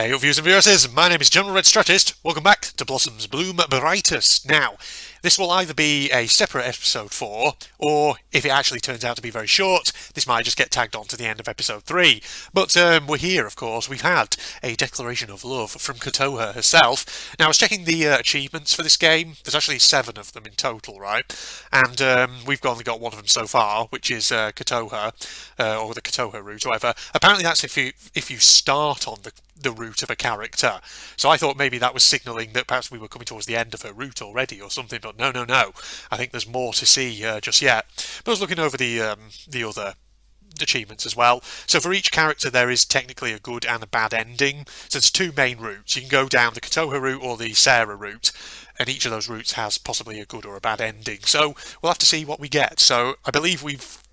Hey, viewers and viewers, my name is General Red Strategist. Welcome back to Blossom's Bloom Brightest. Now, this will either be a separate episode 4, or if it actually turns out to be very short, this might just get tagged on to the end of episode 3. But we're here, of course. We've had a declaration of love from Kotoha herself. Now, I was checking the achievements for this game. There's actually 7 of them in total, right? And we've only got one of them so far, which is Kotoha, or the Kotoha route, or whatever. Apparently that's if you start on the route of a character. So I thought maybe that was signalling that perhaps we were coming towards the end of her route already or something, but no. I think there's more to see just yet. But I was looking over the other achievements as well. So for each character there is technically a good and a bad ending. So there's 2 main routes. You can go down the Kotoha route or the Sarah route, and each of those routes has possibly a good or a bad ending. So we'll have to see what we get. So I believe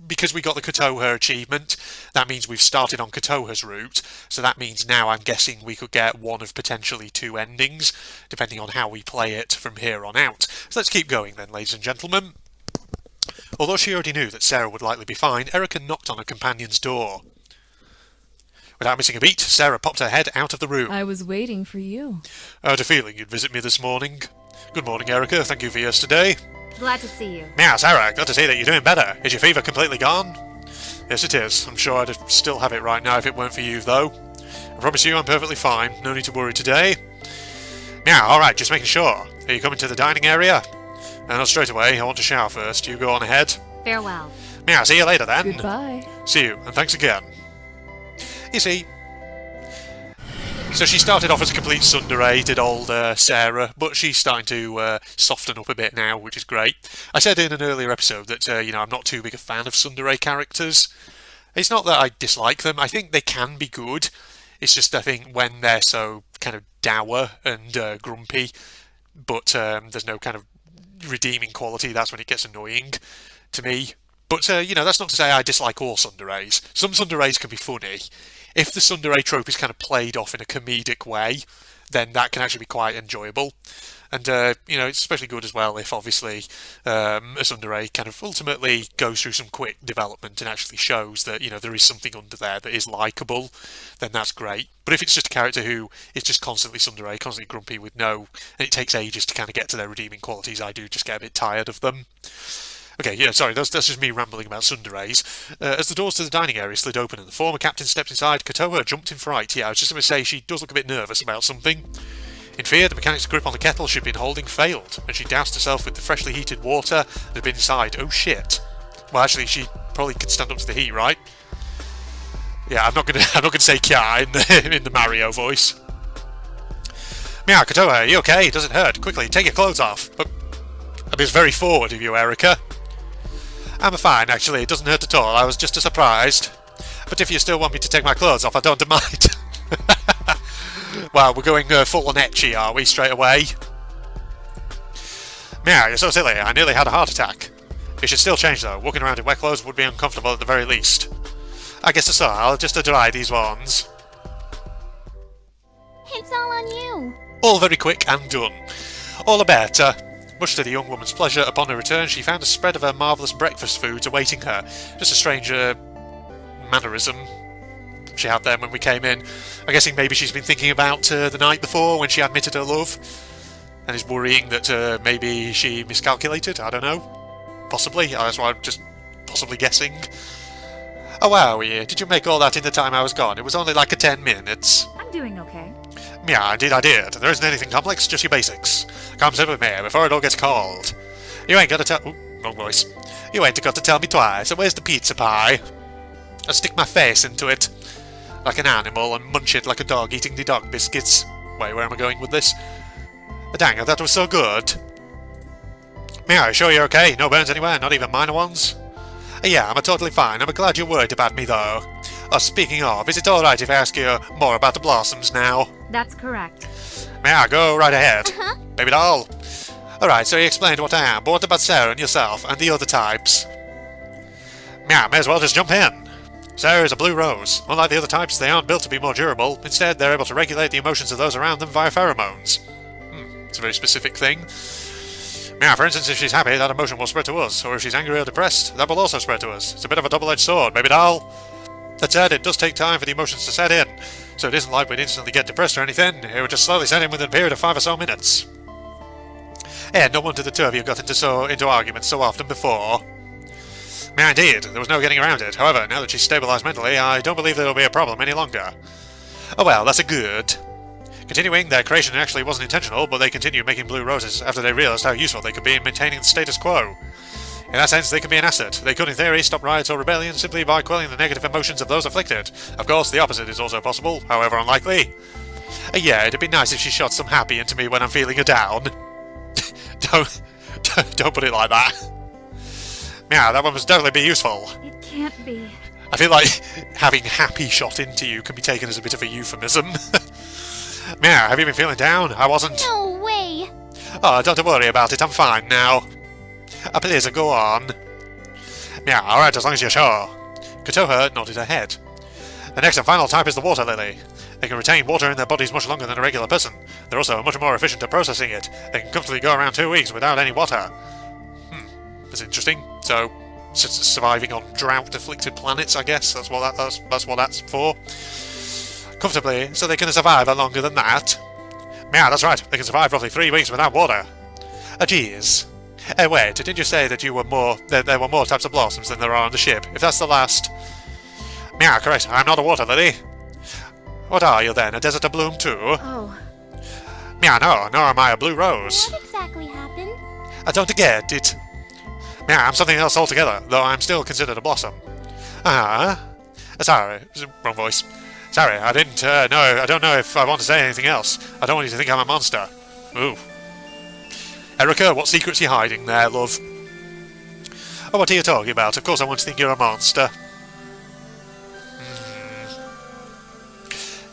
because we got the Kotoha achievement, that means we've started on Kotoha's route. So that means now I'm guessing we could get one of potentially 2 endings, depending on how we play it from here on out. So let's keep going then, ladies and gentlemen. Although she already knew that Sarah would likely be fine, Erica knocked on her companion's door. Without missing a beat, Sarah popped her head out of the room. I was waiting for you. I had a feeling you'd visit me this morning. Good morning, Erica. Thank you for yesterday. Glad to see you. Yeah, Sarah, glad to see that you're doing better. Is your fever completely gone? Yes, it is. I'm sure I'd still have it right now if it weren't for you, though. I promise you I'm perfectly fine. No need to worry today. Now, alright, just making sure. Are you coming to the dining area? Not straight away. I want to shower first. You go on ahead. Farewell. Yeah, see you later then. Goodbye. See you, and thanks again. You see, so she started off as a complete tsundere, did old Sarah, but she's starting to soften up a bit now, which is great. I said in an earlier episode that, I'm not too big a fan of tsundere characters. It's not that I dislike them. I think they can be good. It's just, I think, when they're so kind of dour and grumpy, but there's no kind of redeeming quality, that's when it gets annoying to me. But, that's not to say I dislike all tsunderes. Some tsunderes can be funny. If the tsundere trope is kind of played off in a comedic way, then that can actually be quite enjoyable. And, it's especially good as well if, obviously, a tsundere kind of ultimately goes through some quick development and actually shows that, there is something under there that is likeable, then that's great. But if it's just a character who is just constantly tsundere, constantly grumpy and it takes ages to kind of get to their redeeming qualities, I do just get a bit tired of them. Okay, yeah, sorry, that's just me rambling about tsunderes. As the doors to the dining area slid open and the former captain stepped inside, Kotoha jumped in fright. Yeah, I was just going to say she does look a bit nervous about something. In fear, the mechanic's grip on the kettle she'd been holding failed, and she doused herself with the freshly heated water that had been inside. Oh shit. Well, actually, she probably could stand up to the heat, right? Yeah, I'm not gonna say kya in the Mario voice. Meow, Kotoha, are you okay? Does it hurt? Quickly, take your clothes off. But it's very forward of you, Erica. I'm fine, actually. It doesn't hurt at all. I was just surprised. But if you still want me to take my clothes off, I don't mind. Wow, we're going full on ecchi, are we, straight away? Meow, you're so silly. I nearly had a heart attack. You should still change, though. Walking around in wet clothes would be uncomfortable at the very least. I guess so. I'll just dry these ones. It's all on you. All very quick and done. All the better. Much to the young woman's pleasure, upon her return, she found a spread of her marvellous breakfast foods awaiting her. Just a strange mannerism she had there when we came in. I'm guessing maybe she's been thinking about the night before when she admitted her love, and is worrying that maybe she miscalculated. I don't know. Possibly. That's why I'm just possibly guessing. Oh wow, yeah. Did you make all that in the time I was gone? It was only like 10 minutes. I'm doing okay. Yeah, indeed I did. There isn't anything complex, just your basics. Come sit with me before it all gets cold. You ain't got to tell... Ooh, wrong voice. You ain't got to tell me twice. Where's the pizza pie? I stick my face into it like an animal and munch it like a dog eating the dog biscuits. Wait, where am I going with this? Dang, that was so good. Yeah, are you sure you're okay? No burns anywhere, not even minor ones? Yeah, I'm totally fine. I'm glad you're worried about me, though. Speaking of, is it alright if I ask you more about the Blossoms now? That's correct. May I go right ahead? Baby doll? Alright, so you explained what I am, but what about Sarah and yourself and the other types? Yeah, may as well just jump in. Sarah is a blue rose. Unlike the other types, they aren't built to be more durable. Instead, they're able to regulate the emotions of those around them via pheromones. It's a very specific thing. Yeah, for instance, if she's happy, that emotion will spread to us, or if she's angry or depressed, that will also spread to us. It's a bit of a double-edged sword, baby doll. That said, it does take time for the emotions to set in. so it isn't like we'd instantly get depressed or anything. It would just slowly set in within a period of 5 or so minutes. And no wonder the two of you got into arguments so often before. Yeah, indeed, there was no getting around it. However, now that she's stabilised mentally, I don't believe there'll be a problem any longer. Oh well, that's a good. Continuing, their creation actually wasn't intentional, but they continued making blue roses after they realised how useful they could be in maintaining the status quo. In that sense, they could be an asset. They could, in theory, stop riots or rebellion simply by quelling the negative emotions of those afflicted. Of course, the opposite is also possible, however unlikely. Yeah, it'd be nice if she shot some happy into me when I'm feeling her down. Don't put it like that. Yeah, that one must definitely be useful. It can't be. I feel like having happy shot into you can be taken as a bit of a euphemism. Yeah, have you been feeling down? I wasn't. No way! Oh, don't worry about it, I'm fine now. Please, go on. Yeah, alright, as long as you're sure. Kotoha nodded her head. The next and final type is the water lily. They can retain water in their bodies much longer than a regular person. They're also much more efficient at processing it. They can comfortably go around 2 weeks without any water. That's interesting. So, surviving on drought-afflicted planets, I guess. That's what that's for. Comfortably, so they can survive longer than that. Yeah, that's right. They can survive roughly 3 weeks without water. Geez. Wait, did you say that there were more types of blossoms than there are on the ship? If that's the last... Yeah, correct. I'm not a water lily. What are you then, a desert of bloom too? Oh. Yeah, no, nor am I a blue rose. What exactly happened? I don't get it. Yeah, I'm something else altogether, though I'm still considered a blossom. Sorry, wrong voice. Sorry, I didn't know. I don't know if I want to say anything else. I don't want you to think I'm a monster. Ooh. Erica, what secrets are you hiding there, love? Oh, what are you talking about? Of course I want to think you're a monster.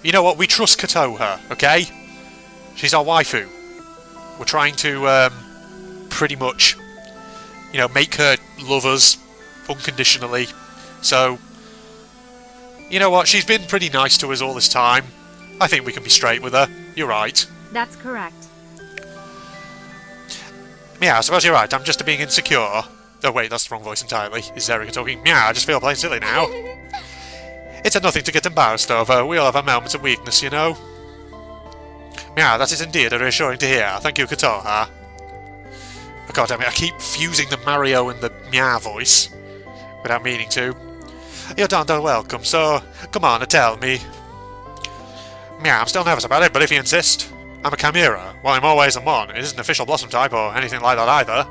You know what? We trust Kotoha, okay? She's our waifu. We're trying to, pretty much, you know, make her love us unconditionally. So, you know what? She's been pretty nice to us all this time. I think we can be straight with her. You're right. That's correct. Yeah, I suppose you're right. I'm just being insecure. Oh wait, that's the wrong voice entirely. Is Erica talking? Yeah, I just feel plain silly now. It's nothing to get embarrassed over. We all have our moments of weakness, you know. Yeah, that is indeed reassuring to hear. Thank you, Kotoha. Oh, God damn it, I keep fusing the Mario and the meow voice without meaning to. You're darn welcome, so come on and tell me. Yeah, I'm still nervous about it, but if you insist. I'm a chimera. While I'm always in one, it isn't an official blossom type or anything like that either.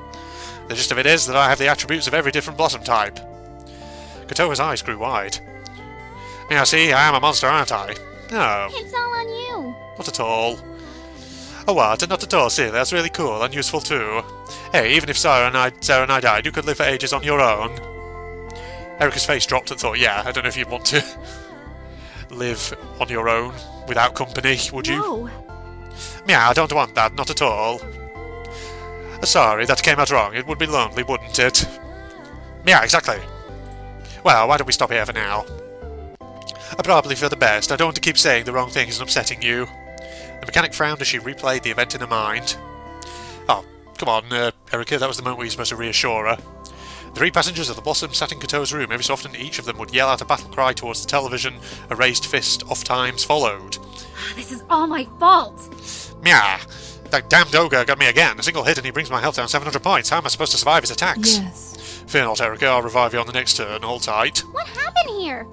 The gist of it is that I have the attributes of every different blossom type. Kotoha's eyes grew wide. Yeah, see, I am a monster, aren't I? No. It's all on you. Not at all. Oh what? Not at all, see, that's really cool and useful too. Hey, even if Sarah and I died, you could live for ages on your own. Erica's face dropped at thought, yeah, I don't know if you'd want to live on your own without company, would you? No. Yeah, I don't want that, not at all. Sorry, that came out wrong. It would be lonely, wouldn't it? Yeah, exactly. Well, why don't we stop here for now? Probably for the best. I don't want to keep saying the wrong things and upsetting you. The mechanic frowned as she replayed the event in her mind. Oh, come on, Erica, that was the moment where you were supposed to reassure her. The 3 passengers of the Blossom sat in Kotoha's room. Every so often, each of them would yell out a battle cry towards the television. A raised fist oft times followed. This is all my fault. Yeah, that damned ogre got me again. A single hit and he brings my health down 700 points. How am I supposed to survive his attacks? Yes. Fear not, Erica. I'll revive you on the next turn. Hold tight. What happened here?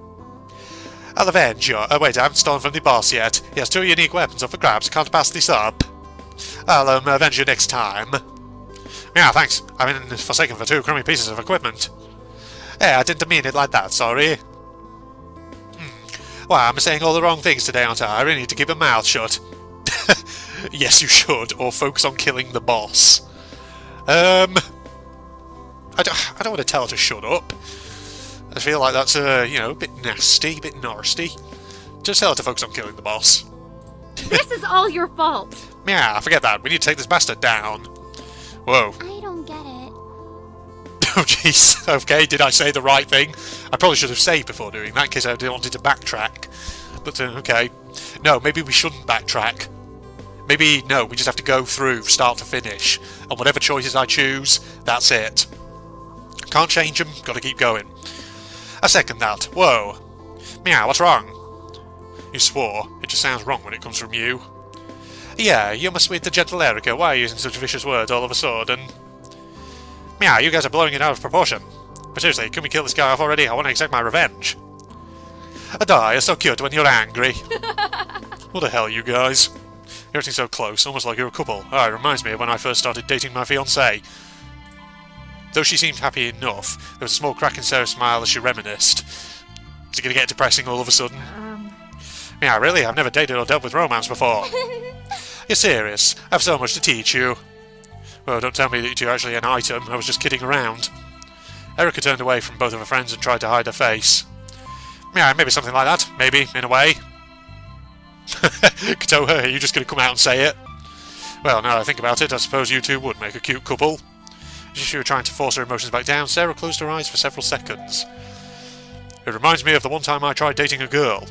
I'll avenge you. Oh, wait, I haven't stolen from the boss yet. He has 2 unique weapons up for grabs. Can't pass this up. I'll avenge you next time. Yeah, thanks. I've been forsaken for 2 crummy pieces of equipment. Hey, I didn't mean it like that, sorry. Well, I'm saying all the wrong things today, aren't I? I really need to keep my mouth shut. Yes, you should, or focus on killing the boss. I don't want to tell her to shut up. I feel like that's, you know, a bit nasty, a bit nasty. Just tell her to focus on killing the boss. This is all your fault. Yeah, forget that. We need to take this bastard down. Whoa. I don't get it. Oh, jeez. Okay, did I say the right thing? I probably should have saved before doing that, in case I wanted to backtrack. But, okay. No, maybe we shouldn't backtrack. Maybe, no, we just have to go through, start to finish. And whatever choices I choose, that's it. Can't change them, gotta keep going. I second that. Whoa. Meow, what's wrong? You swore. It just sounds wrong when it comes from you. Yeah, you must be the gentle Erica. Why are you using such vicious words all of a sudden? Meow, you guys are blowing it out of proportion. But seriously, can we kill this guy off already? I want to exact my revenge. Adai, you're so cute when you're angry. What the hell, you guys? You're acting so close, almost like you're a couple. Ah, it reminds me of when I first started dating my fiancée. Though she seemed happy enough, there was a small crack in Sarah's smile as she reminisced. Is it going to get depressing all of a sudden? Yeah, really? I've never dated or dealt with romance before. You're serious? I have so much to teach you. Well, don't tell me that you're actually an item. I was just kidding around. Erica turned away from both of her friends and tried to hide her face. Yeah, maybe something like that. Maybe, in a way. Kotoha, are you just going to come out and say it? Well, now that I think about it, I suppose you two would make a cute couple. As if she were trying to force her emotions back down, Sarah closed her eyes for several seconds. It reminds me of the one time I tried dating a girl.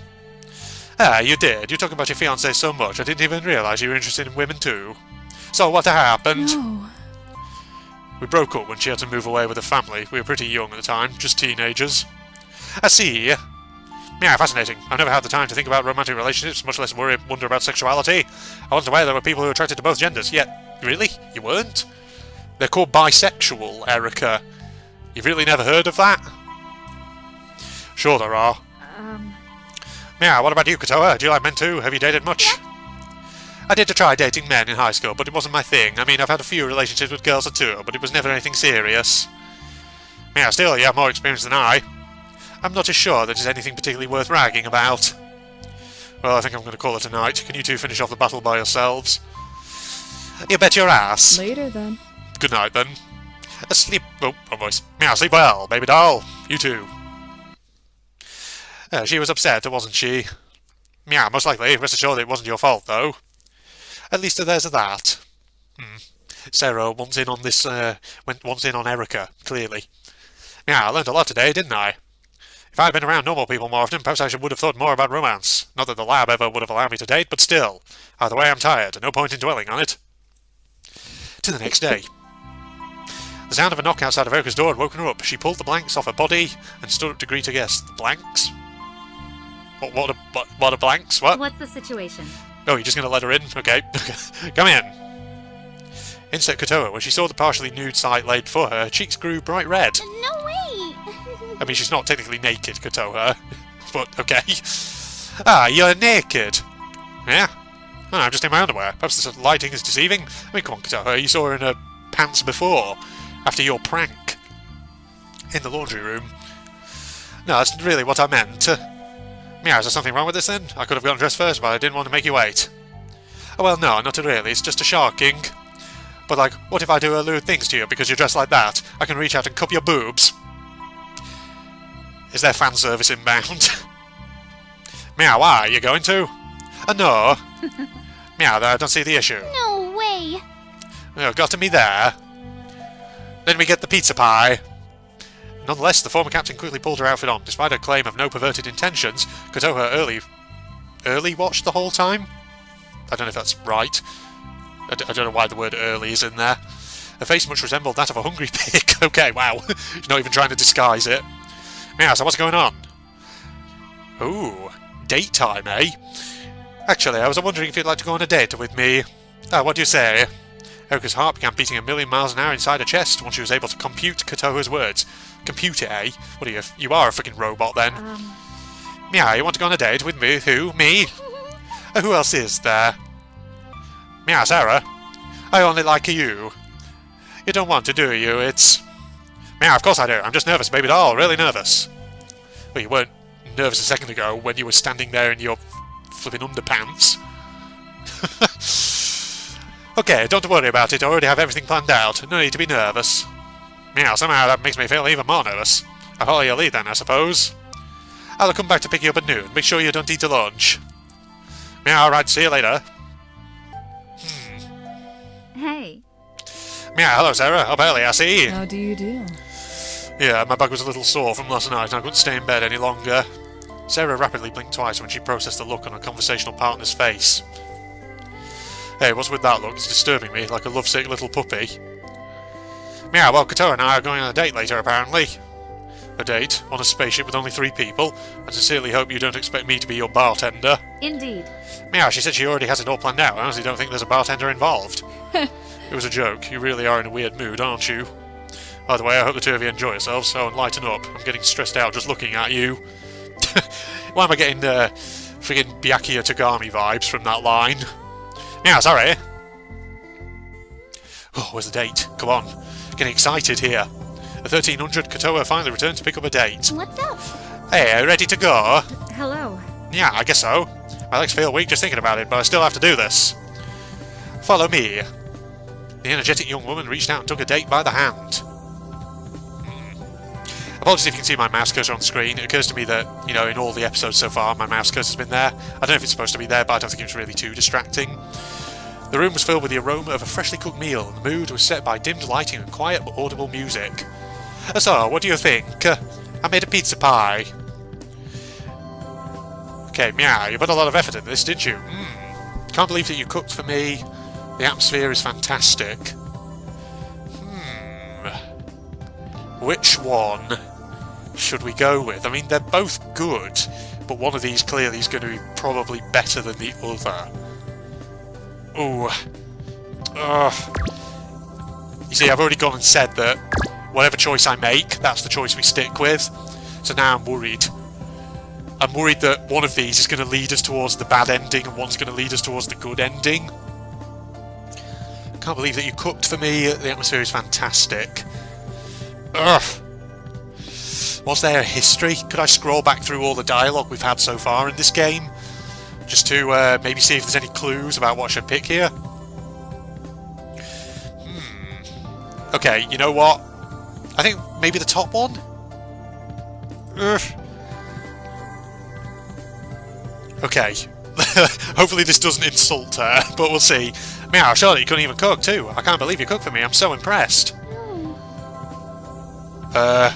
Ah, you did. You talk about your fiancée so much, I didn't even realise you were interested in women too. So what happened? No. We broke up when she had to move away with her family. We were pretty young at the time, just teenagers. I see. Yeah, fascinating. I've never had the time to think about romantic relationships, much less wonder about sexuality. I wasn't aware there were people who were attracted to both genders. Yet, really? You weren't? They're called bisexual, Erica. You've really never heard of that? Sure there are. Yeah, what about you, Kotoha? Do you like men too? Have you dated much? Yeah. I did try dating men in high school, but it wasn't my thing. I mean, I've had a few relationships with girls too, but it was never anything serious. Yeah, still, you have more experience than I. I'm not as sure that there's anything particularly worth ragging about. Well, I think I'm going to call it a night. Can you two finish off the battle by yourselves? You bet your ass. Later then. Good night, then. Sleep... Oh, wrong voice. Yeah, sleep well, baby doll. You too. She was upset, wasn't she? Yeah, most likely. Rest assured it wasn't your fault, though. At least there's that. Sarah wants in on this, wants in on Erica, clearly. Yeah, I learned a lot today, didn't I? If I had been around normal people more often, perhaps I would have thought more about romance. Not that the lab ever would have allowed me to date, but still. Either way, I'm tired. No point in dwelling on it. To the next day. The sound of a knock outside of Erica's door had woken her up. She pulled the blanks off her body and stood up to greet her guest. The blanks? What are blanks? What? What's the situation? Oh, you're just going to let her in? Okay. Come in. In stepped Kotoha. When she saw the partially nude sight laid for her, her cheeks grew bright red. No way! I mean, she's not technically naked, Kotoha. But, okay. Ah, you're naked. Yeah? Oh, I'm just in my underwear. Perhaps the lighting is deceiving. I mean, come on, Kotoha. You saw her in her pants before. After your prank. In the laundry room. No, that's really what I meant. Yeah, is there something wrong with this then? I could have gotten dressed first, but I didn't want to make you wait. Oh, well, no, not really. It's just a sharking. But, like, what if I do lewd things to you because you're dressed like that? I can reach out and cup your boobs. Is there fan service inbound? Meow, why? Are you going to? No. Meow, I don't see the issue. No way! Oh, got to me there. Then we get the pizza pie. Nonetheless, the former captain quickly pulled her outfit on. Despite her claim of no perverted intentions, Kotoha early watched the whole time? I don't know if that's right. I don't know why the word early is in there. Her face much resembled that of a hungry pig. Okay, wow. She's not even trying to disguise it. Yeah, so what's going on? Ooh, date time, eh? Actually, I was wondering if you'd like to go on a date with me. What do you say? Erica's heart began beating a million miles an hour inside her chest once she was able to compute Kotoha's words. Compute it, eh? What are you? You are a freaking robot, then. Yeah, you want to go on a date with me? Who? Me? Who else is there? Yeah, Sarah. I only like you. You don't want to, do you? It's... Yeah, of course I do. I'm just nervous, baby doll. Really nervous. Well, you weren't nervous a second ago when you were standing there in your flipping underpants. Okay, don't worry about it. I already have everything planned out. No need to be nervous. Yeah, somehow that makes me feel even more nervous. I'll follow your lead then, I suppose. I'll come back to pick you up at noon. Make sure you don't eat your lunch. Yeah, alright, see you later. Hey. Yeah, hello Sarah. Up early, I see. How do you do? Yeah, my back was a little sore from last night and I couldn't stay in bed any longer. Sarah rapidly blinked twice when she processed the look on her conversational partner's face. Hey, what's with that look? It's disturbing me, like a lovesick little puppy. Yeah, well, Kotoha and I are going on a date later, apparently. A date on a spaceship with only 3 people. I sincerely hope you don't expect me to be your bartender. Indeed. Meow, she said she already has it all planned out. I honestly don't think there's a bartender involved. It was a joke. You really are in a weird mood, aren't you? Either way, I hope the 2 of you enjoy yourselves, so and lighten up. I'm getting stressed out just looking at you. Why am I getting friggin' Byakuya Tagami vibes from that line? Meow, sorry. Oh, where's the date? Come on. Getting excited here. The 1300 Kotoha finally returned to pick up a date. What's up? Hey, ready to go? Hello. Yeah, I guess so. My legs feel weak just thinking about it, but I still have to do this. Follow me. The energetic young woman reached out and took a date by the hand. Apologies if you can see my mouse cursor on the screen. It occurs to me that, in all the episodes so far, my mouse cursor's been there. I don't know if it's supposed to be there, but I don't think it was really too distracting. The room was filled with the aroma of a freshly cooked meal, and the mood was set by dimmed lighting and quiet but audible music. So, what do you think? I made a pizza pie. Okay, Meow, you put a lot of effort into this, didn't you? Can't believe that you cooked for me. The atmosphere is fantastic. Which one should we go with? I mean, they're both good, but one of these clearly is going to be probably better than the other. Ooh. You see, I've already gone and said that whatever choice I make, that's the choice we stick with. So now I'm worried. I'm worried that one of these is going to lead us towards the bad ending and one's going to lead us towards the good ending. Can't believe that you cooked for me. The atmosphere is fantastic. Ugh. Was there a history? Could I scroll back through all the dialogue we've had so far in this game? Just to maybe see if there's any clues about what I should pick here? Okay, you know what? I think maybe the top one? Ugh. Okay. Hopefully this doesn't insult her, but we'll see. Meow, surely you couldn't even cook too. I can't believe you cooked for me. I'm so impressed. I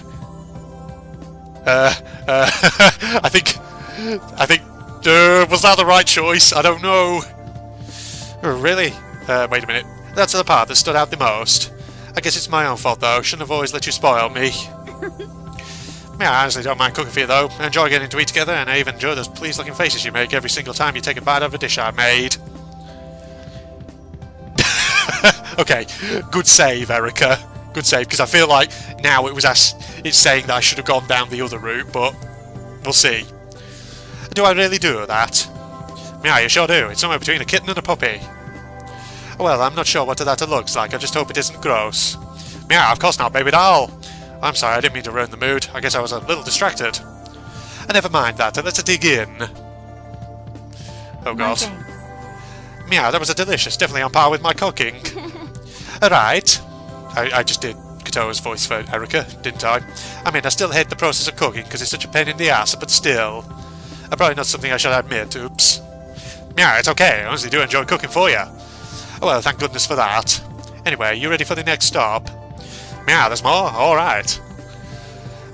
think, was that the right choice? I don't know. Oh, really? Wait a minute. That's the part that stood out the most. I guess it's my own fault though. Shouldn't have always let you spoil me. Yeah, I honestly don't mind cooking for you though. I enjoy getting to eat together, and I even enjoy those pleased looking faces you make every single time you take a bite out of a dish I made. Okay, good save, Erica. Good save, because I feel like now it's saying that I should have gone down the other route, but we'll see. Do I really do that? Yeah, you sure do. It's somewhere between a kitten and a puppy. Well, I'm not sure what that looks like. I just hope it isn't gross. Yeah, of course not, baby doll. I'm sorry, I didn't mean to ruin the mood. I guess I was a little distracted. Never mind that. Let's dig in. Oh god. Yeah, that was delicious. Definitely on par with my cooking. Right. I just did Kotoha's voice for Erica, didn't I? I mean, I still hate the process of cooking because it's such a pain in the ass, but still. Probably not something I should admit, oops. Yeah, it's okay. I honestly do enjoy cooking for you. Oh, well, thank goodness for that. Anyway, you ready for the next stop? Yeah, there's more? Alright.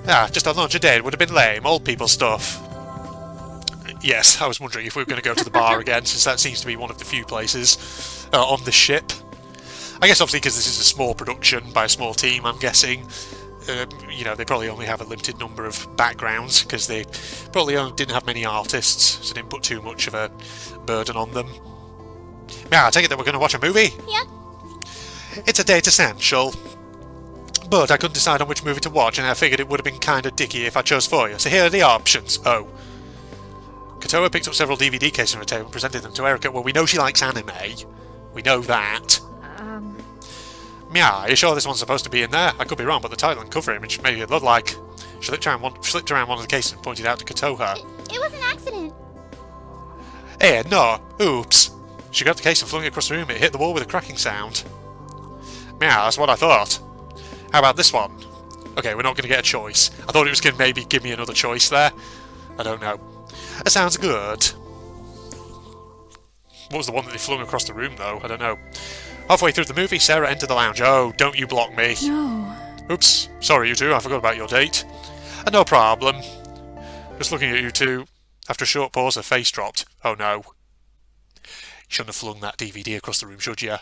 Yeah, just a lunch a day would have been lame. Old people stuff. Yes, I was wondering if we were going to go to the bar again, since that seems to be one of the few places on the ship. I guess obviously because this is a small production by a small team, I'm guessing. They probably only have a limited number of backgrounds, because they probably didn't have many artists, so didn't put too much of a burden on them. Yeah, I take it that we're going to watch a movie? Yeah. It's a date essential. But I couldn't decide on which movie to watch, and I figured it would have been kind of dicky if I chose for you. So here are the options. Oh. Kotoha picked up several DVD cases from her table and presented them to Erica. Well, we know she likes anime. We know that. Yeah, are you sure this one's supposed to be in there? I could be wrong, but the title and cover image made it look like... She slipped around one of the cases and pointed out to Kotoha. It was an accident. Hey, no. Oops. She grabbed the case and flung it across the room. It hit the wall with a cracking sound. Yeah, that's what I thought. How about this one? Okay, we're not going to get a choice. I thought it was going to maybe give me another choice there. I don't know. That sounds good. What was the one that they flung across the room, though? I don't know. Halfway through the movie, Sarah entered the lounge. Oh, don't you block me. No. Oops. Sorry, you two. I forgot about your date. No problem. Just looking at you two. After a short pause, her face dropped. Oh, no. You shouldn't have flung that DVD across the room, should you?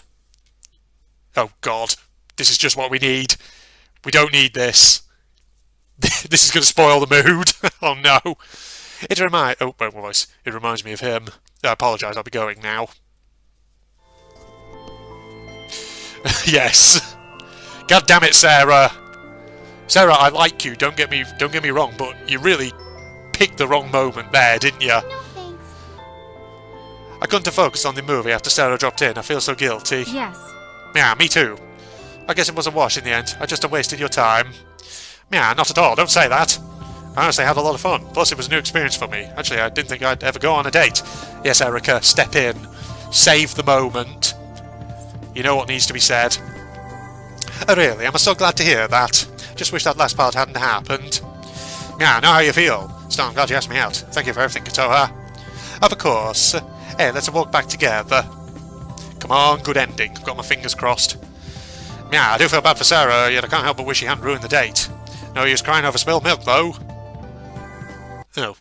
Oh, God. This is just what we need. We don't need this. This is going to spoil the mood. Oh no. Oh, wait, voice. It reminds me of him. I apologise, I'll be going now. Yes. God damn it, Sarah. Sarah, I like you, don't get me wrong, but you really picked the wrong moment there, didn't you? No thanks. I couldn't focus on the movie after Sarah dropped in. I feel so guilty. Yes. Yeah, me too. I guess it was a wash in the end. I just wasted your time. Yeah, not at all. Don't say that. I honestly had a lot of fun. Plus, it was a new experience for me. Actually, I didn't think I'd ever go on a date. Yes, Erica, step in. Save the moment. You know what needs to be said. Oh, really? I'm so glad to hear that. Just wish that last part hadn't happened. Yeah, I know how you feel. Still, I'm glad you asked me out. Thank you for everything, Kotoha. Of course. Hey, let's walk back together. Come on, good ending. I've got my fingers crossed. Yeah, I do feel bad for Sarah, yet I can't help but wish she hadn't ruined the date. No use crying over spilled milk, though. Oh,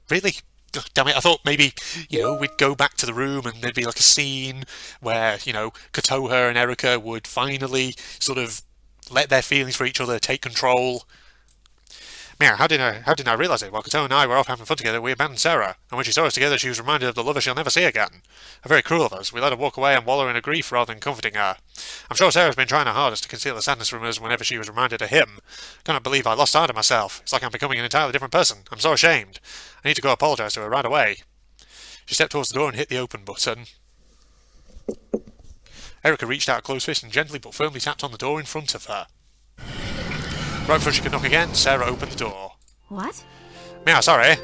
really? Oh, damn it, I thought maybe, we'd go back to the room and there'd be like a scene where, Kotoha and Erica would finally sort of let their feelings for each other take control. Yeah, how did I realise it? While Kotoha and I were off having fun together, we abandoned Sarah, and when she saw us together, she was reminded of the lover she'll never see again. How very cruel of us. We let her walk away and wallow in her grief rather than comforting her. I'm sure Sarah's been trying her hardest to conceal the sadness from us whenever she was reminded of him. I cannot believe I lost sight of myself. It's like I'm becoming an entirely different person. I'm so ashamed. I need to go apologise to her right away. She stepped towards the door and hit the open button. Erica reached out a closed fist and gently but firmly tapped on the door in front of her. Right before she could knock again, Sarah opened the door. What? Meow, sorry.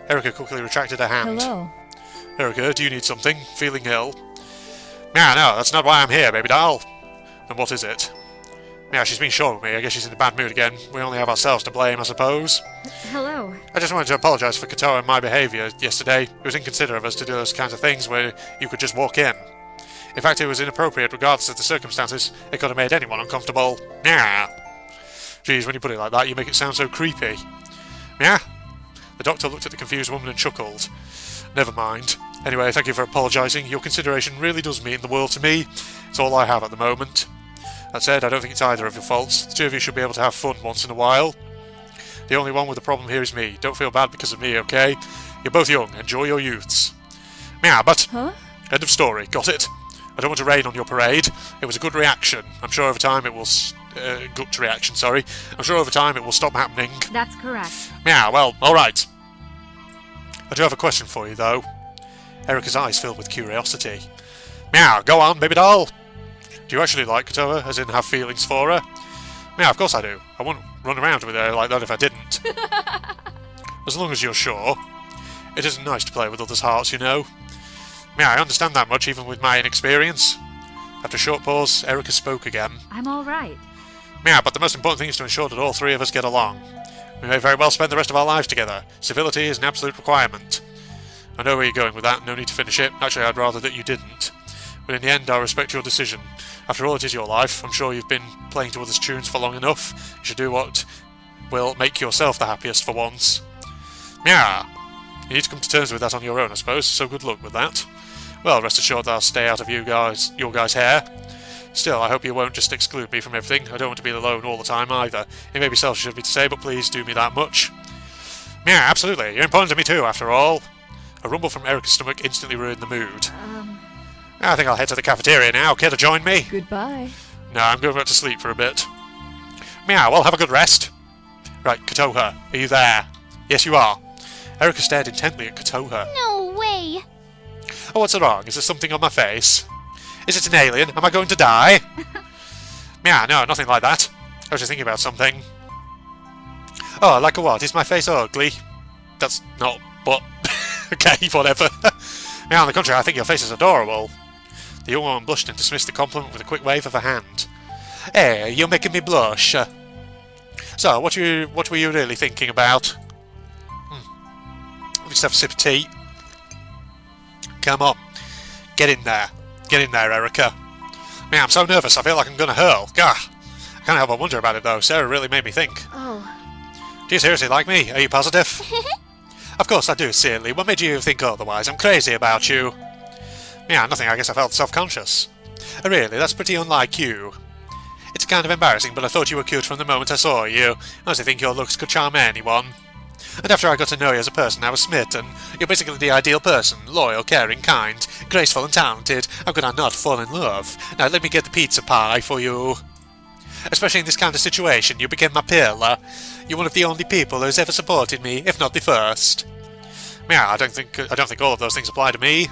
Erica quickly retracted her hand. Hello. Erica, do you need something? Feeling ill? Meow, no, that's not why I'm here, baby doll. Then what is it? Meow, she's been short with me. I guess she's in a bad mood again. We only have ourselves to blame, I suppose. Hello. I just wanted to apologise for Kotoha and my behaviour yesterday. It was inconsiderate of us to do those kinds of things where you could just walk in. In fact, it was inappropriate regardless of the circumstances. It could have made anyone uncomfortable. Meow. Geez, when you put it like that, you make it sound so creepy. Yeah? The doctor looked at the confused woman and chuckled. Never mind. Anyway, thank you for apologising. Your consideration really does mean the world to me. It's all I have at the moment. That said, I don't think it's either of your faults. The two of you should be able to have fun once in a while. The only one with the problem here is me. Don't feel bad because of me, okay? You're both young. Enjoy your youths. Meow, but... Huh? End of story. Got it? I don't want to rain on your parade. It was a good reaction. I'm sure over time it will... gut reaction, sorry. I'm sure over time it will stop happening. That's correct. Yeah, well, alright. I do have a question for you, though. Erica's eyes filled with curiosity. Meow, go on, baby doll. Do you actually like Kotoha, as in have feelings for her? Meow, of course I do. I wouldn't run around with her like that if I didn't. As long as you're sure. It isn't nice to play with others' hearts, you know. Meow, I understand that much, even with my inexperience. After a short pause, Erica spoke again. I'm alright. Meow, but the most important thing is to ensure that all three of us get along. We may very well spend the rest of our lives together. Civility is an absolute requirement. I know where you're going with that, no need to finish it. Actually, I'd rather that you didn't. But in the end, I respect your decision. After all, it is your life. I'm sure you've been playing to others' tunes for long enough. You should do what will make yourself the happiest for once. Meow! You need to come to terms with that on your own, I suppose, so good luck with that. Well, rest assured that I'll stay out of your guys' hair. Still, I hope you won't just exclude me from everything. I don't want to be alone all the time either. It may be selfish of me to say, but please do me that much. Yeah, absolutely. You're important to me too, after all. A rumble from Erica's stomach instantly ruined the mood. I think I'll head to the cafeteria now. Care to join me? Goodbye. No, I'm going back to sleep for a bit. Meow, well, have a good rest. Right, Kotoha, are you there? Yes, you are. Erica stared intently at Kotoha. No way. Oh, what's wrong? Is there something on my face? Is it an alien? Am I going to die? Meow, no, nothing like that. I was just thinking about something. Oh, like a what? Is my face ugly? That's not... but... okay, whatever. Meow, on the contrary, I think your face is adorable. The young woman blushed and dismissed the compliment with a quick wave of her hand. Hey, you're making me blush. So, what were you really thinking about? Let me just have a sip of tea. Come on. Get in there. Get in there, Erica. Man, I'm so nervous, I feel like I'm going to hurl. Gah. I can't help but wonder about it, though. Sarah really made me think. Oh. Do you seriously like me? Are you positive? Of course I do, silly. What made you think otherwise? I'm crazy about you. Yeah, nothing. I guess I felt self-conscious. Oh, really? That's pretty unlike you. It's kind of embarrassing, but I thought you were cute from the moment I saw you. I honestly think your looks could charm anyone. And after I got to know you as a person, I was smitten. You're basically the ideal person. Loyal, caring, kind, graceful and talented. How could I not fall in love? Now let me get the pizza pie for you. Especially in this kind of situation, you became my pillar. You're one of the only people who's ever supported me, if not the first. Yeah, I don't think all of those things apply to me.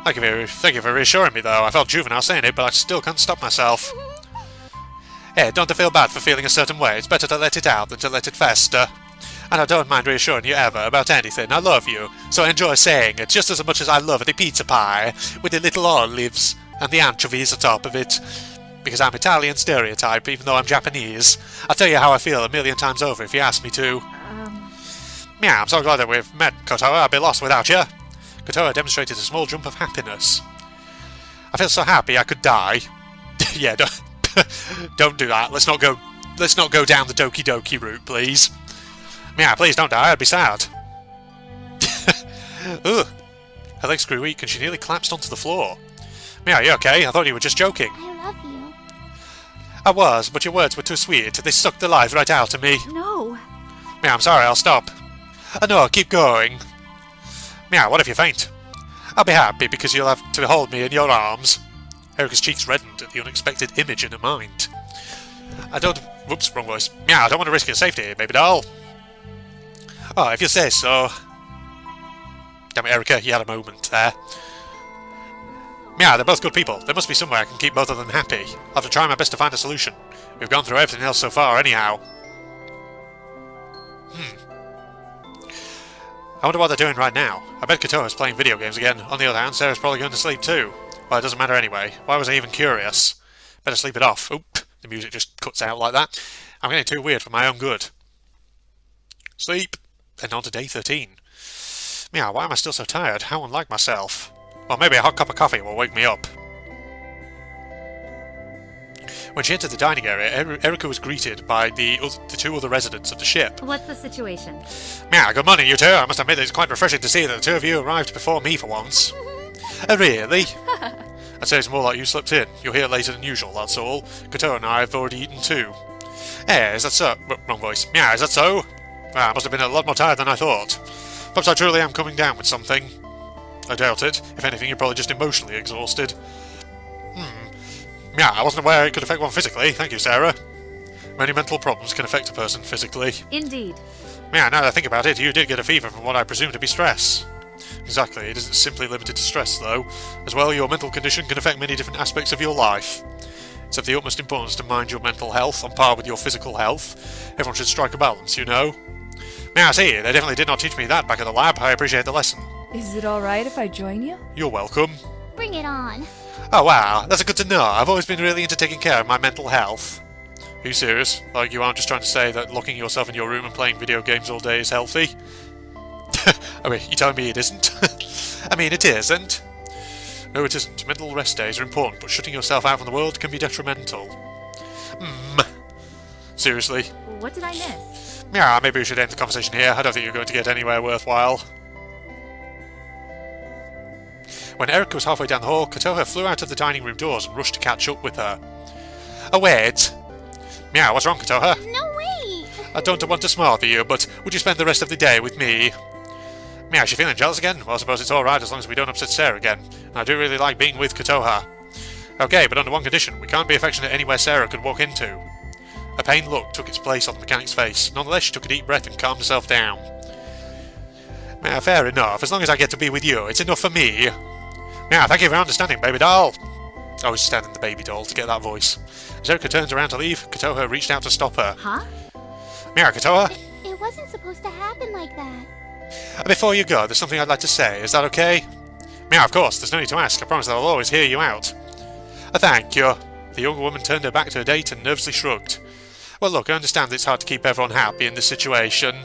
Thank you for reassuring me, though. I felt juvenile saying it, but I still can't stop myself. Hey, don't feel bad for feeling a certain way. It's better to let it out than to let it fester. And I don't mind reassuring you ever about anything. I love you, so I enjoy saying it just as much as I love the pizza pie, with the little olives and the anchovies atop of it. Because I'm Italian stereotype, even though I'm Japanese. I'll tell you how I feel a million times over if you ask me to. Yeah, I'm so glad that we've met, Kotoha. I'd be lost without you. Kotoha demonstrated a small jump of happiness. I feel so happy I could die. Yeah, don't do that. Let's not go down the Doki Doki route, please. Yeah, please don't die. I'd be sad. Ugh. Her legs grew weak and she nearly collapsed onto the floor. Yeah, are you okay? I thought you were just joking. I love you. I was, but your words were too sweet. They sucked the life right out of me. No. Yeah, I'm sorry. I'll stop. No, keep going. Yeah, what if you faint? I'll be happy because you'll have to hold me in your arms. Erika's cheeks reddened at the unexpected image in her mind. Whoops, wrong voice. Yeah, I don't want to risk your safety, baby doll. Oh, if you say so. Damn it, Erika, you had a moment there. Yeah, they're both good people. There must be somewhere I can keep both of them happy. I'll have to try my best to find a solution. We've gone through everything else so far, anyhow. I wonder what they're doing right now. I bet Kotoha's playing video games again. On the other hand, Sarah's probably going to sleep too. Well, it doesn't matter anyway. Why was I even curious? Better sleep it off. Oop, the music just cuts out like that. I'm getting too weird for my own good. Sleep. And on to day 13. Meow, why am I still so tired? How unlike myself. Well, maybe a hot cup of coffee will wake me up. When she entered the dining area, Erika was greeted by the two other residents of the ship. What's the situation? Meow, good morning, you two. I must admit it's quite refreshing to see that the two of you arrived before me for once. Really? I'd say it's more like you slept in. You're here later than usual, that's all. Kotoha and I have already eaten too. Hey, is that so? Wrong voice. Meow, is that so? Well, I must have been a lot more tired than I thought. Perhaps I truly am coming down with something. I doubt it. If anything, you're probably just emotionally exhausted. Yeah, I wasn't aware it could affect one physically. Thank you, Sarah. Many mental problems can affect a person physically. Indeed. Yeah, now that I think about it, you did get a fever from what I presume to be stress. Exactly, it isn't simply limited to stress, though. As well, your mental condition can affect many different aspects of your life. It's of the utmost importance to mind your mental health on par with your physical health. Everyone should strike a balance, you know. May I say, they definitely did not teach me that back at the lab. I appreciate the lesson. Is it alright if I join you? You're welcome. Bring it on. Oh wow, that's good to know. I've always been really into taking care of my mental health. Are you serious? Like you aren't just trying to say that locking yourself in your room and playing video games all day is healthy? I mean, you telling me it isn't? I mean, it isn't. No, it isn't. Mental rest days are important, but shutting yourself out from the world can be detrimental. Seriously? What did I miss? Yeah, maybe we should end the conversation here. I don't think you're going to get anywhere worthwhile. When Erika was halfway down the hall, Kotoha flew out of the dining room doors and rushed to catch up with her. Oh, wait. Meow, what's wrong, Kotoha? No, wait. I don't want to smother you, but would you spend the rest of the day with me? Meow, is she feeling jealous again? Well, I suppose it's alright as long as we don't upset Sarah again. I do really like being with Kotoha. Okay, but under one condition. We can't be affectionate anywhere Sarah could walk into. A pained look took its place on the mechanic's face. Nonetheless, she took a deep breath and calmed herself down. Meow, fair enough. As long as I get to be with you, it's enough for me. Meow, thank you for understanding, baby doll. I was standing the baby doll to get that voice. As Erika turns around to leave, Kotoha reached out to stop her. Huh? Meow, Kotoha? It wasn't supposed to happen like that. Before you go, there's something I'd like to say. Is that okay? Meow, of course. There's no need to ask. I promise that I'll always hear you out. Thank you. The young woman turned her back to her date and nervously shrugged. Well, look, I understand that it's hard to keep everyone happy in this situation.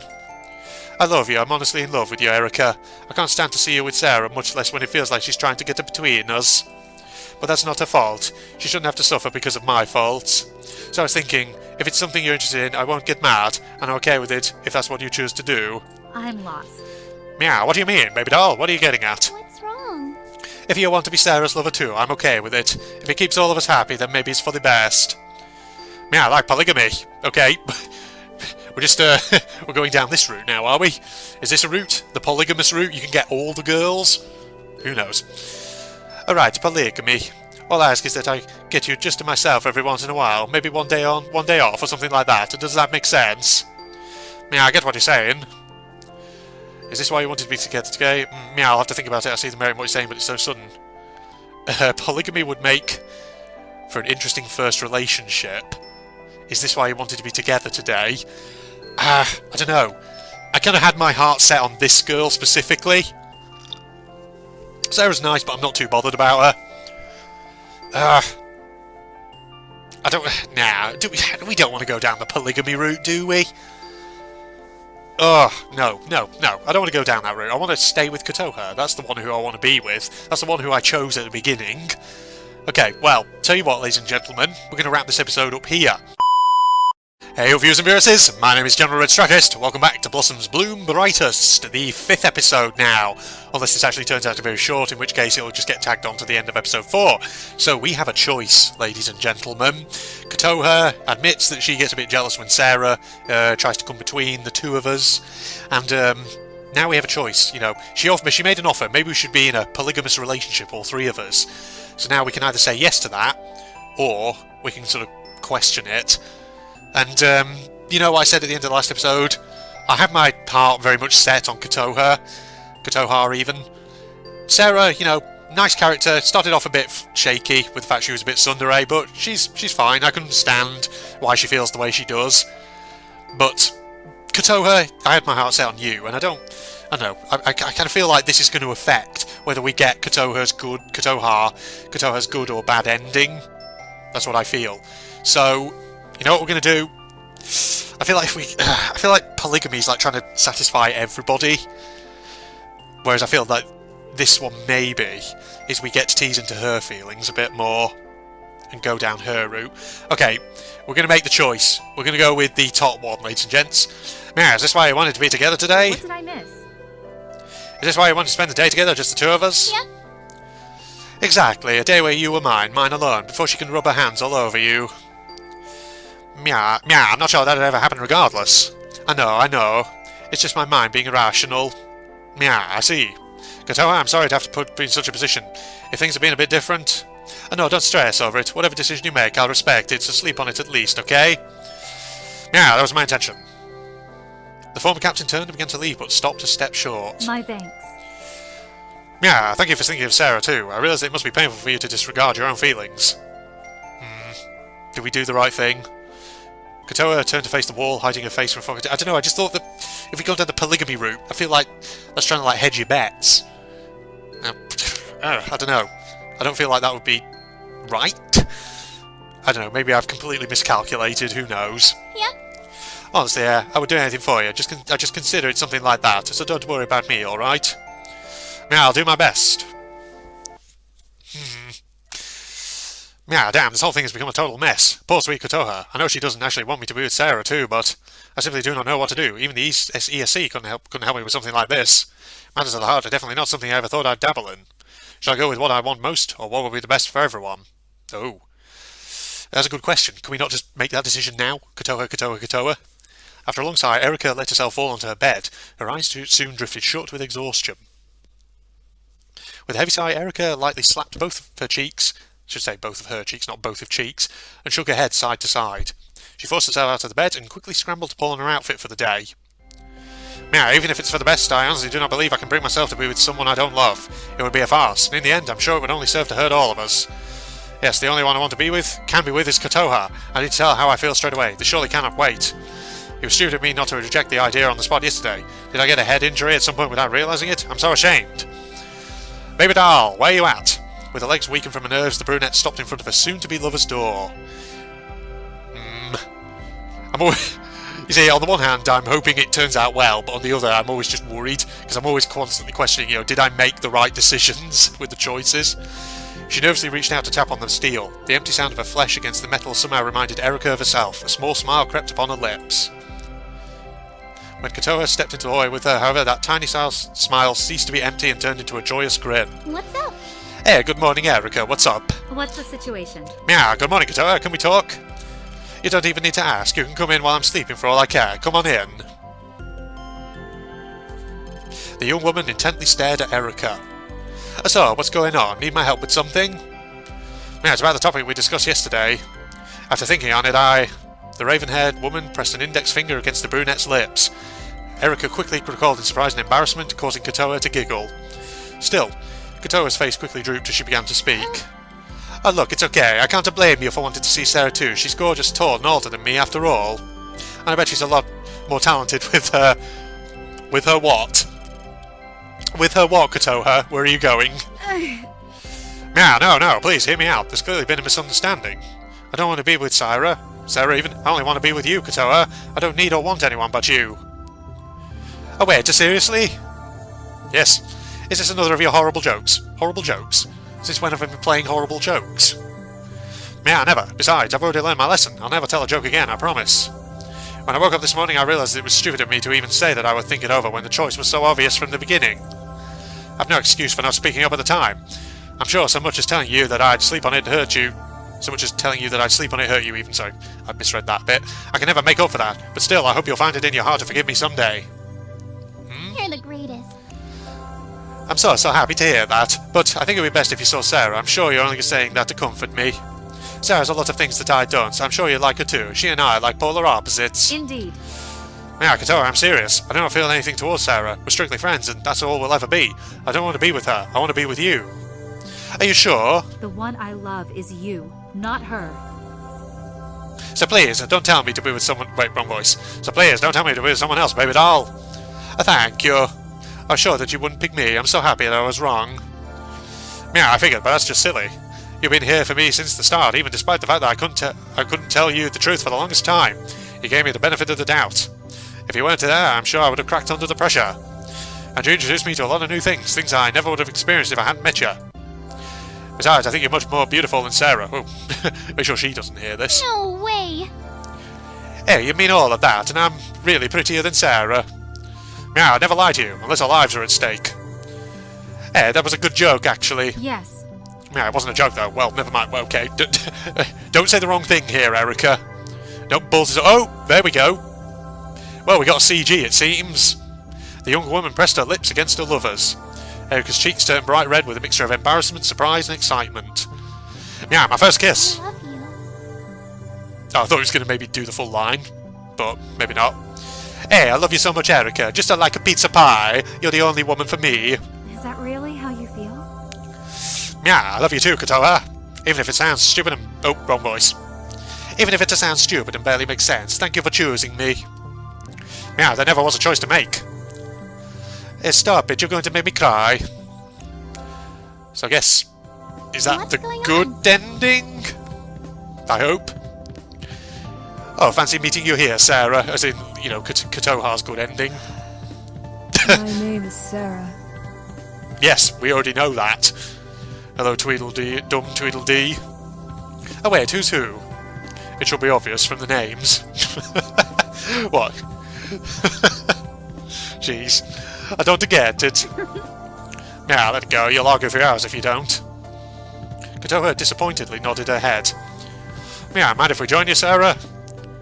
I love you. I'm honestly in love with you, Erika. I can't stand to see you with Sarah, much less when it feels like she's trying to get between us. But that's not her fault. She shouldn't have to suffer because of my faults. So I was thinking, if it's something you're interested in, I won't get mad, and I'm okay with it if that's what you choose to do. I'm lost. Meow, what do you mean, baby doll? What are you getting at? What's wrong? If you want to be Sarah's lover too, I'm okay with it. If it keeps all of us happy, then maybe it's for the best. Yeah, I like polygamy. Okay. We're just, we're going down this route now, are we? Is this a route? The polygamous route? You can get all the girls? Who knows? Alright, polygamy. All I ask is that I get you just to myself every once in a while. Maybe one day on, one day off, or something like that. Does that make sense? Yeah, I get what you're saying. Is this why you wanted to be together today? Yeah, I'll have to think about it. I see the merit in what you're saying, but it's so sudden. Polygamy would make for an interesting first relationship. Is this why you wanted to be together today? I don't know. I kind of had my heart set on this girl specifically. Sarah's nice, but I'm not too bothered about her. I don't... Nah, we don't want to go down the polygamy route, do we? Oh, no. I don't want to go down that route. I want to stay with Kotoha. That's the one who I want to be with. That's the one who I chose at the beginning. Okay, well, tell you what, ladies and gentlemen, we're going to wrap this episode up here. Hey, viewers and viewers, my name is General Red Strackist. Welcome back to Blossom's Bloom Brightest, the 5th episode now. Unless this actually turns out to be very short, in which case it'll just get tagged on to the end of episode 4. So we have a choice, ladies and gentlemen. Kotoha admits that she gets a bit jealous when Sarah tries to come between the two of us. And now we have a choice, you know. She made an offer, maybe we should be in a polygamous relationship, all three of us. So now we can either say yes to that, or we can sort of question it. And, you know what I said at the end of the last episode? I had my heart very much set on Kotoha even. Sarah, you know, nice character, started off a bit shaky with the fact she was a bit tsundere, but she's fine. I can understand why she feels the way she does. But Kotoha, I had my heart set on you, and I don't know, I kind of feel like this is going to affect whether we get Kotoha's good or bad ending. That's what I feel. So, you know what we're going to do? I feel like polygamy is like trying to satisfy everybody. Whereas I feel like this one maybe is we get to tease into her feelings a bit more and go down her route. Okay, we're going to make the choice. We're going to go with the top one, ladies and gents. Now, is this why you wanted to be together today? What did I miss? Is this why you wanted to spend the day together, just the two of us? Yep. Exactly, a day where you were mine alone, before she can rub her hands all over you. Yeah, I'm not sure that'd ever happen regardless. I know. It's just my mind being irrational. Yeah, I see. Kotoha, I'm sorry to have to put you in such a position. If things have been a bit different... no, don't stress over it. Whatever decision you make, I'll respect it, so sleep on it at least, okay? Yeah, that was my intention. The former captain turned and began to leave, but stopped a step short. My thanks. Yeah, thank you for thinking of Sarah too. I realise it must be painful for you to disregard your own feelings. Did we do the right thing? Kotoha turned to face the wall, hiding her face from focus. I don't know, I just thought that if we go down the polygamy route, I feel like that's trying to like hedge your bets. I don't know. I don't feel like that would be right. I don't know, maybe I've completely miscalculated, who knows. Yeah. Honestly, I would do anything for you. I just consider it something like that, so don't worry about me, alright? Yeah, I'll do my best. Yeah, damn, this whole thing has become a total mess. Poor sweet Kotoha. I know she doesn't actually want me to be with Sarah too, but I simply do not know what to do. Even the ESC couldn't help me with something like this. Matters of the heart are definitely not something I ever thought I'd dabble in. Shall I go with what I want most, or what will be the best for everyone? Oh. That's a good question. Can we not just make that decision now? Kotoha. After a long sigh, Erica let herself fall onto her bed. Her eyes soon drifted shut with exhaustion. With a heavy sigh, Erica lightly slapped both of her cheeks, should say both of her cheeks, not both of cheeks, and shook her head side to side. She forced herself out of the bed and quickly scrambled to pull on her outfit for the day. Now, even if it's for the best, I honestly do not believe I can bring myself to be with someone I don't love. It would be a farce, and in the end, I'm sure it would only serve to hurt all of us. Yes, the only one I want to be with, can be with, is Kotoha. I need to tell her how I feel straight away. This surely cannot wait. It was stupid of me not to reject the idea on the spot yesterday. Did I get a head injury at some point without realising it? I'm so ashamed. Baby doll, where are you at? With her legs weakened from her nerves, the brunette stopped in front of her soon-to-be lover's door. You see, on the one hand, I'm hoping it turns out well, but on the other, I'm always just worried, because I'm always constantly questioning, you know, did I make the right decisions with the choices? She nervously reached out to tap on the steel. The empty sound of her flesh against the metal somehow reminded Erica of herself. A small smile crept upon her lips. When Kotoha stepped into the hallway with her, however, that tiny smile ceased to be empty and turned into a joyous grin. What's up? Hey, good morning, Erica. What's up? What's the situation? Yeah, good morning, Kotoha. Can we talk? You don't even need to ask. You can come in while I'm sleeping for all I care. Come on in. The young woman intently stared at Erica. So, what's going on? Need my help with something? Yeah, it's about the topic we discussed yesterday. After thinking on it, The raven-haired woman pressed an index finger against the brunette's lips. Erica quickly recalled in surprise and embarrassment, causing Kotoha to giggle. Still, Kotoha's face quickly drooped as she began to speak. Oh look, it's okay. I can't blame you for wanting to see Sarah too. She's gorgeous, tall and older than me after all. And I bet she's a lot more talented with her... With her what? With her what, Kotoha? Where are you going? No, please, hear me out. There's clearly been a misunderstanding. I don't want to be with Sarah. Sarah even. I only want to be with you, Kotoha. I don't need or want anyone but you. Oh wait, seriously? Yes. Is this another of your horrible jokes? Horrible jokes? Since when have I been playing horrible jokes? Yeah, never. Besides, I've already learned my lesson. I'll never tell a joke again, I promise. When I woke up this morning, I realised it was stupid of me to even say that I would think it over when the choice was so obvious from the beginning. I've no excuse for not speaking up at the time. I'm sure so much as telling you that I'd sleep on it hurt you. So much as telling you that I'd sleep on it hurt you even, sorry. I misread that bit. I can never make up for that, but still, I hope you'll find it in your heart to forgive me someday. You're the greatest. I'm so happy to hear that, but I think it would be best if you saw Sarah. I'm sure you're only saying that to comfort me. Sarah's a lot of things that I don't, so I'm sure you'd like her too. She and I are like polar opposites. Indeed. Yeah, Kotoha, I'm serious. I don't feel anything towards Sarah. We're strictly friends, and that's all we'll ever be. I don't want to be with her. I want to be with you. Are you sure? The one I love is you, not her. So please, don't tell me to be with someone... Wait, wrong voice. So please, don't tell me to be with someone else, baby doll. Thank you. I was sure that you wouldn't pick me. I'm so happy that I was wrong. Yeah, I figured, but that's just silly. You've been here for me since the start, even despite the fact that I couldn't tell you the truth for the longest time. You gave me the benefit of the doubt. If you weren't there, I'm sure I would have cracked under the pressure. And you introduced me to a lot of new things I never would have experienced if I hadn't met you. Besides, I think you're much more beautiful than Sarah. Oh, make sure she doesn't hear this. No way. Hey, you mean all of that, and I'm really prettier than Sarah. Yeah, I'd never lie to you, unless our lives are at stake. Hey, that was a good joke, actually. Yes. Yeah, it wasn't a joke, though. Well, never mind. Well, okay. Don't say the wrong thing here, Erica. Don't balls it up. Oh, there we go. Well, we got a CG, it seems. The young woman pressed her lips against her lover's. Erica's cheeks turned bright red with a mixture of embarrassment, surprise, and excitement. Yeah, my first kiss. I love you. Oh, I thought he was going to maybe do the full line, but maybe not. Hey, I love you so much, Erica. Just like a pizza pie. You're the only woman for me. Is that really how you feel? Yeah, I love you too, Kotoha. Even if it sounds stupid and... Oh, wrong voice. Even if it sounds stupid and barely makes sense, thank you for choosing me. Yeah, there never was a choice to make. Hey, stop it, you're going to make me cry. So I guess... Is that What's the going good on? ending? I hope. Oh, fancy meeting you here, Sarah. As in, you know, Kotoha's good ending. My name is Sarah. Yes, we already know that. Hello, Tweedledee, dumb Tweedledee. Oh wait, who's who? It should be obvious from the names. What? Jeez. I don't get it. Now, let it go. You'll argue for hours if you don't. Kotoha disappointedly nodded her head. Yeah, mind if we join you, Sarah?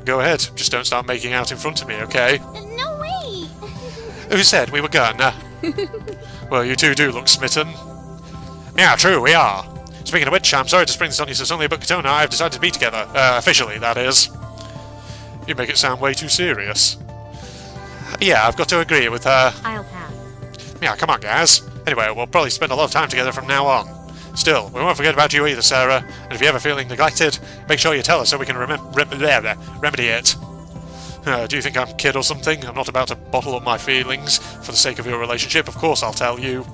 Go ahead. Just don't start making out in front of me, okay? No way. Who said we were gonna? Well, you two do look smitten. Yeah, true, we are. Speaking of which, I'm sorry to spring this on you so suddenly, but Kotoha and I have decided to be together. Officially, that is. You make it sound way too serious. Yeah, I've got to agree with her. I'll pass. Yeah, come on, guys. Anyway, we'll probably spend a lot of time together from now on. Still, we won't forget about you either, Sarah. And if you're ever feeling neglected, make sure you tell us so we can remedy it. Do you think I'm a kid or something? I'm not about to bottle up my feelings for the sake of your relationship. Of course I'll tell you.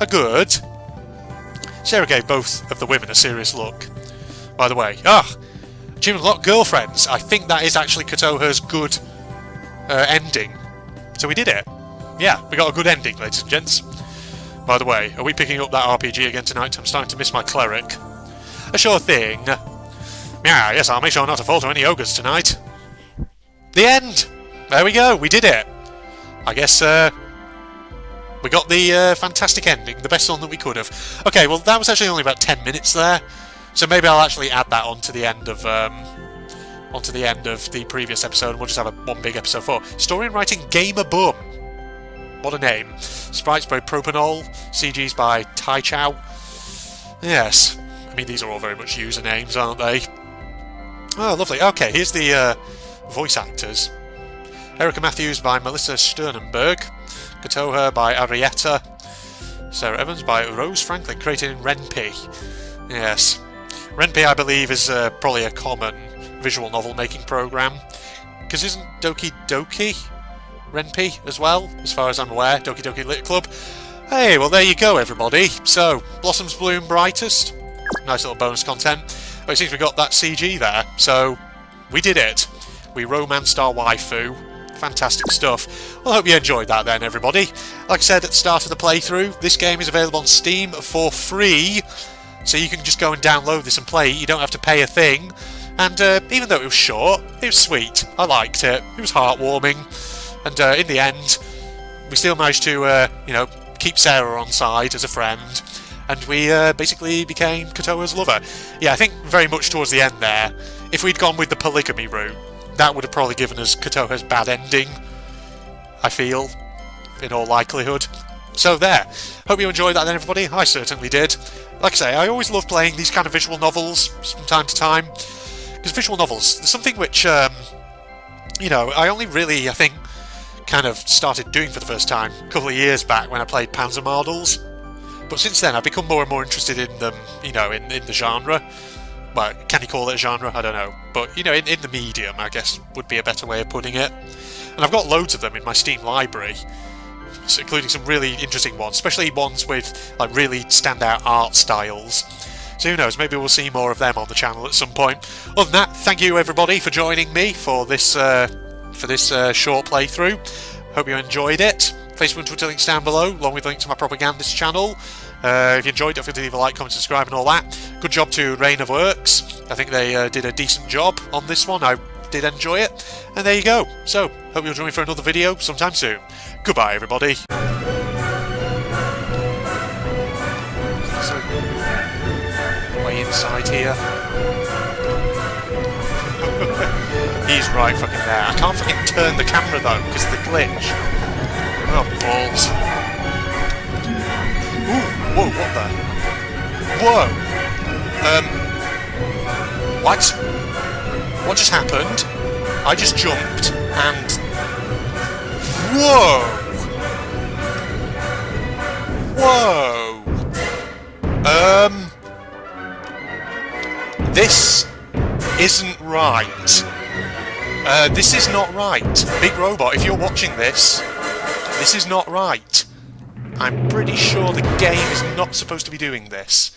Good. Sarah gave both of the women a serious look. By the way, achievement unlocked girlfriends. I think that is actually Kotoha's good ending. So we did it. Yeah, we got a good ending, ladies and gents. By the way, are we picking up that RPG again tonight? I'm starting to miss my cleric. A sure thing. Yeah, yes, I'll make sure not to fall to any ogres tonight. The end! There we go, we did it. I guess, we got the fantastic ending, the best one that we could have. Okay, well, that was actually only about 10 minutes there. So maybe I'll actually add that on to the end of onto the end of the previous episode, and we'll just have one big episode 4. Story and writing Gamer Bum. What a name. Sprites by Propanol, CGs by Tai Chow. Yes, I mean, these are all very much usernames, aren't they? Oh, lovely. Okay, here's the voice actors. Erica Matthews by Melissa Sternenberg. Kotoha by Arietta. Sarah Evans by Rose Franklin, created in Ren'Py. Yes. Ren'Py, I believe, is probably a common visual novel making program. Because isn't Doki Doki Ren'Py as well, as far as I'm aware? Doki Doki Lit Club. Hey, well there you go, everybody. So, Blossoms Bloom Brightest. Nice little bonus content. But it seems we got that CG there, so we did it. We romanced our waifu. Fantastic stuff. Well, I hope you enjoyed that then, everybody. Like I said at the start of the playthrough, this game is available on Steam for free, so you can just go and download this and play it. You don't have to pay a thing. And even though it was short, it was sweet. I liked it. It was heartwarming. And in the end, we still managed to, keep Sarah on side as a friend. And we basically became Kotoha's lover. Yeah, I think very much towards the end there, if we'd gone with the polygamy route, that would have probably given us Kotoha's bad ending, I feel, in all likelihood. So there. Hope you enjoyed that then, everybody. I certainly did. Like I say, I always love playing these kind of visual novels from time to time. Because visual novels, there's something which, I only really, I think, kind of started doing for the first time a couple of years back when I played Panzer Models. But since then, I've become more and more interested in them, in the genre. Well, can you call it a genre? I don't know. But, in the medium, I guess, would be a better way of putting it. And I've got loads of them in my Steam library, including some really interesting ones, especially ones with, really standout art styles. So who knows, maybe we'll see more of them on the channel at some point. Other than that, thank you everybody for joining me for this short playthrough. Hope you enjoyed it. Facebook and Twitter links down below, along with links to my propagandist channel. If you enjoyed, don't forget to leave a like, comment, subscribe and all that. Good job to Rain of Works. I think they did a decent job on this one. I did enjoy it. And there you go. So, hope you'll join me for another video sometime soon. Goodbye, everybody. So, way inside here. He's right fucking there. I can't fucking turn the camera though, because of the glitch. Oh, balls. Ooh, whoa, what the? Whoa! What? What just happened? I just jumped and... Whoa! Whoa! This isn't right. This is not right. Big Robot, if you're watching this is not right. I'm pretty sure the game is not supposed to be doing this.